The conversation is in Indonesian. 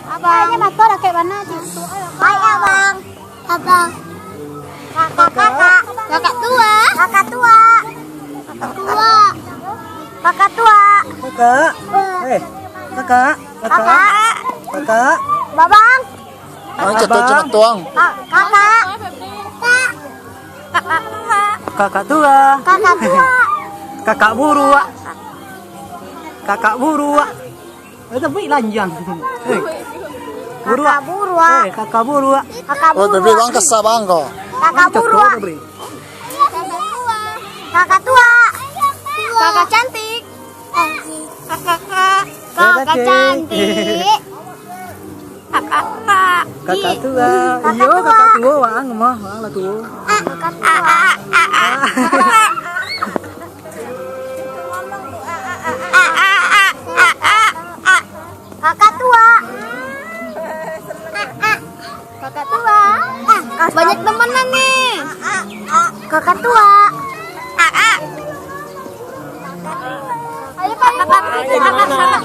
Abang. Ini motor kayak mana sih? Hai abang. Abang. Kakak tua. Kakak tua. Kakak tua. Kakak tua. Kakak. Kakak. Kakak. Kakak. Babang. Abang. tuang. Kakak. Kakak tua. Kakak tua. Kakak buru. Kakak buru. Tapi lanjang. Buru. Kakak buru. Kakak buru. Kakak Oh, buru. tapi bang kesah bang kok. Kakak buru. Kakak tua. Kakak cantik. Kakak cantik. Kakak tua. Iya, kakak tua wang mah, wang lah tua. Kakak tua. Kakak tua. Kakak tua. Banyak temenan nih. Kakak tua. Ayo, Pak.